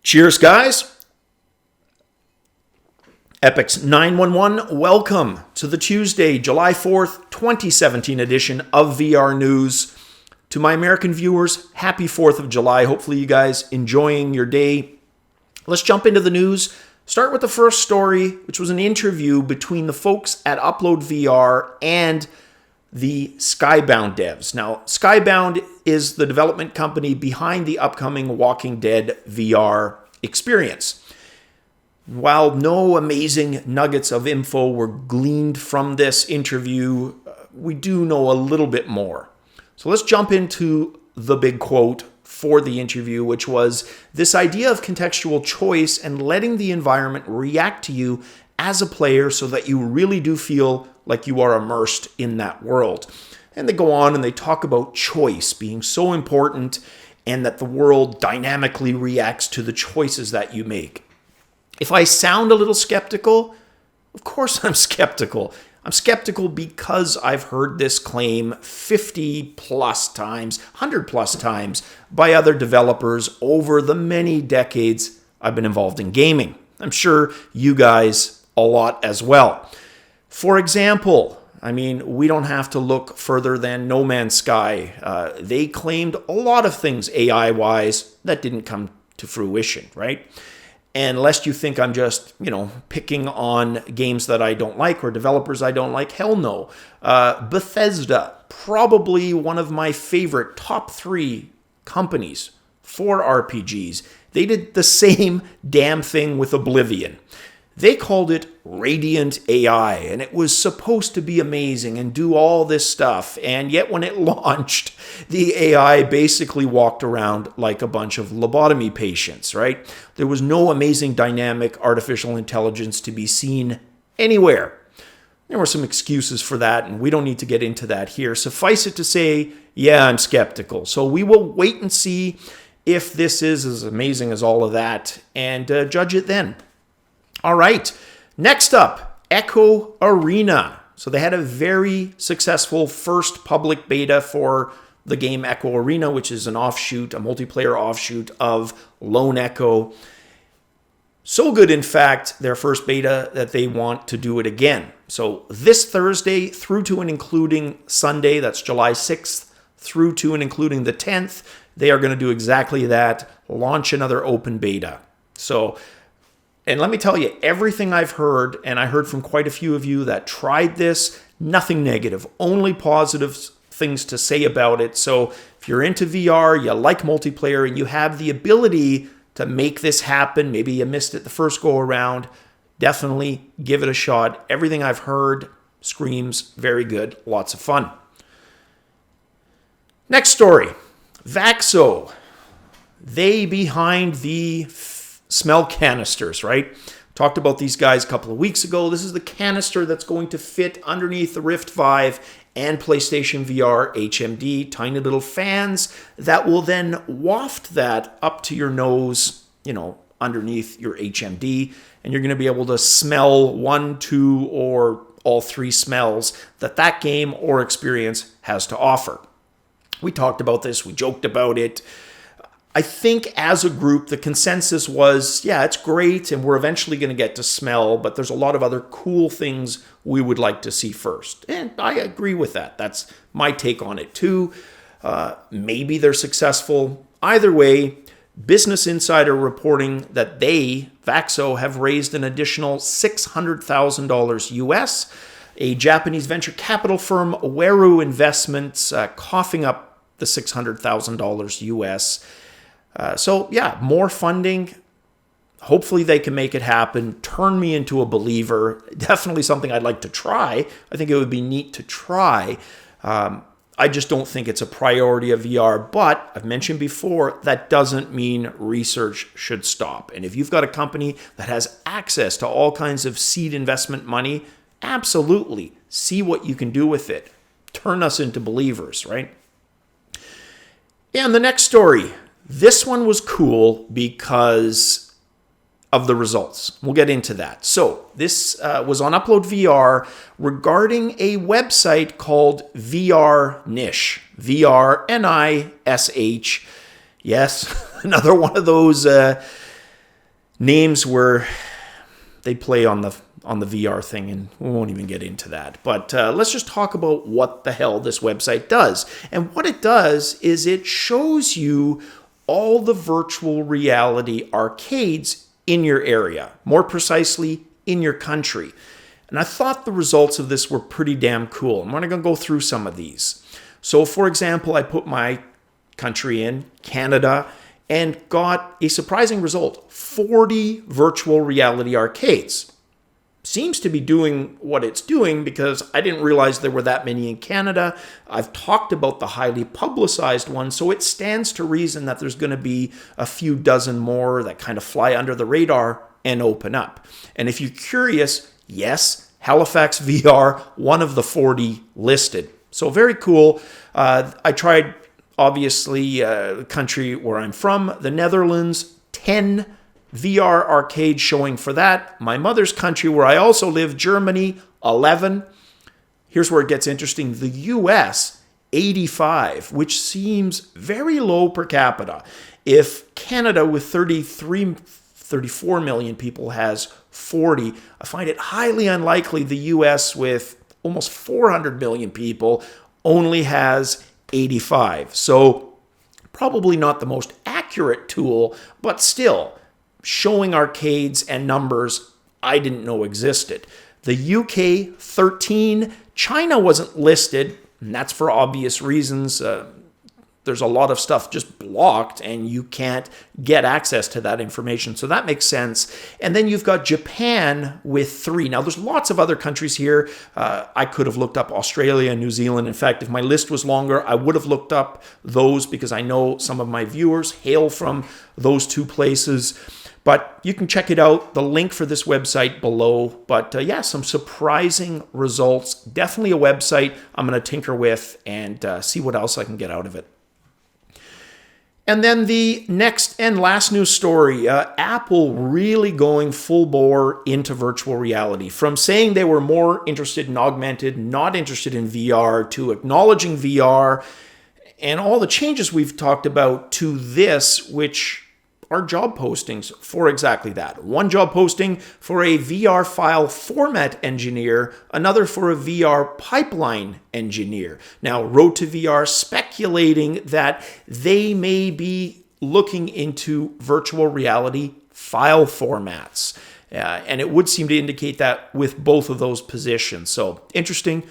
Cheers, guys. Epyx911, welcome to the Tuesday, July 4th, 2017 edition of VR News. To my American viewers, happy 4th of July. Hopefully you guys enjoying your day. Let's jump into the news. Start with the first story, which was an interview between the folks at UploadVR and the Skybound devs. Now, Skybound is the development company behind the upcoming Walking Dead VR experience. While no amazing nuggets of info were gleaned from this interview, we do know a little bit more. So let's jump into the big quote for the interview, which was this idea of contextual choice and letting the environment react to you as a player so that you really do feel like you are immersed in that world. And they go on and they talk about choice being so important and that the world dynamically reacts to the choices that you make. If I sound a little skeptical, of course I'm skeptical. I'm skeptical because I've heard this claim 50 plus times, 100 plus times by other developers over the many decades I've been involved in gaming. I'm sure you guys a lot as well. For example, we don't have to look further than No Man's Sky. They claimed a lot of things AI-wise that didn't come to fruition, right? And lest you think I'm just, picking on games that I don't like or developers I don't like, hell no. Bethesda, probably one of my favorite top 3 companies for RPGs. They did the same damn thing with Oblivion. They called it Radiant AI, and it was supposed to be amazing and do all this stuff. And yet when it launched, the AI basically walked around like a bunch of lobotomy patients, right? There was no amazing dynamic artificial intelligence to be seen anywhere. There were some excuses for that, and we don't need to get into that here. Suffice it to say, yeah, I'm skeptical. So we will wait and see if this is as amazing as all of that and judge it then. All right, next up, Echo Arena. So they had a very successful first public beta for the game Echo Arena, which is an offshoot, a multiplayer offshoot of Lone Echo. So good, in fact, their first beta that they want to do it again. So this Thursday through to and including Sunday, that's July 6th, through to and including the 10th, they are going to do exactly that, launch another open beta. And let me tell you, everything I've heard, and I heard from quite a few of you that tried this, nothing negative, only positive things to say about it. So if you're into VR, you like multiplayer, and you have the ability to make this happen, maybe you missed it the first go around, definitely give it a shot. Everything I've heard screams very good, lots of fun. Next story, Vaqso. They behind the smell canisters, right? Talked about these guys a couple of weeks ago. This is the canister that's going to fit underneath the Rift 5 and PlayStation VR HMD, tiny little fans that will then waft that up to your nose, underneath your HMD, and you're going to be able to smell 1, 2, or all 3 smells that game or experience has to offer. We talked about this, we joked about it. I think as a group, the consensus was, yeah, it's great, and we're eventually going to get to smell, but there's a lot of other cool things we would like to see first. And I agree with that. That's my take on it too. Maybe they're successful. Either way, Business Insider reporting that Vaqso, have raised an additional $600,000 US. A Japanese venture capital firm, Weru Investments, coughing up the $600,000 US. More funding. Hopefully they can make it happen. Turn me into a believer. Definitely something I'd like to try. I think it would be neat to try. I just don't think it's a priority of VR. But I've mentioned before, that doesn't mean research should stop. And if you've got a company that has access to all kinds of seed investment money, absolutely see what you can do with it. Turn us into believers, right? And the next story. This one was cool because of the results. We'll get into that. So this was on UploadVR regarding a website called VR Niche. VR Nish. Yes, another one of those names where they play on the VR thing, and we won't even get into that. But let's just talk about what the hell this website does. And what it does is it shows you all the virtual reality arcades in your area, more precisely in your country. And I thought the results of this were pretty damn cool. I'm going to go through some of these. So for example, I put my country in, Canada, and got a surprising result: 40 virtual reality arcades. Seems to be doing what it's doing, because I didn't realize there were that many in Canada. I've talked about the highly publicized ones, so it stands to reason that there's going to be a few dozen more that kind of fly under the radar and open up. And if you're curious, yes, Halifax VR, one of the 40 listed. So very cool. I tried, obviously, the country where I'm from, the Netherlands, 10 VR arcade showing for that. My mother's country, where I also live, Germany, 11. Here's where it gets interesting. The US, 85, which seems very low per capita. If Canada, with 34 million people, has 40, I find it highly unlikely the US, with almost 400 million people, only has 85. So probably not the most accurate tool, but still, showing arcades and numbers I didn't know existed. The UK, 13. China wasn't listed, and that's for obvious reasons. There's a lot of stuff just blocked, and you can't get access to that information. So that makes sense. And then you've got Japan with 3. Now, there's lots of other countries here. I could have looked up Australia and New Zealand. In fact, if my list was longer, I would have looked up those, because I know some of my viewers hail from those two places. But you can check it out. The link for this website below. But yeah, some surprising results. Definitely a website I'm going to tinker with and see what else I can get out of it. And then the next and last news story, Apple really going full bore into virtual reality. From saying they were more interested in augmented, not interested in VR, to acknowledging VR, and all the changes we've talked about, to this, which are job postings for exactly that. One job posting for a VR file format engineer, another for a VR pipeline engineer. Now, Road to VR speculating that they may be looking into virtual reality file formats. And it would seem to indicate that with both of those positions. So interesting.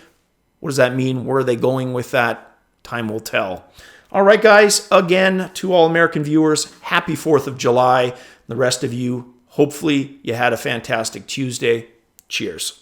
What does that mean? Where are they going with that? Time will tell. All right, guys, again, to all American viewers, happy 4th of July. The rest of you, hopefully you had a fantastic Tuesday. Cheers.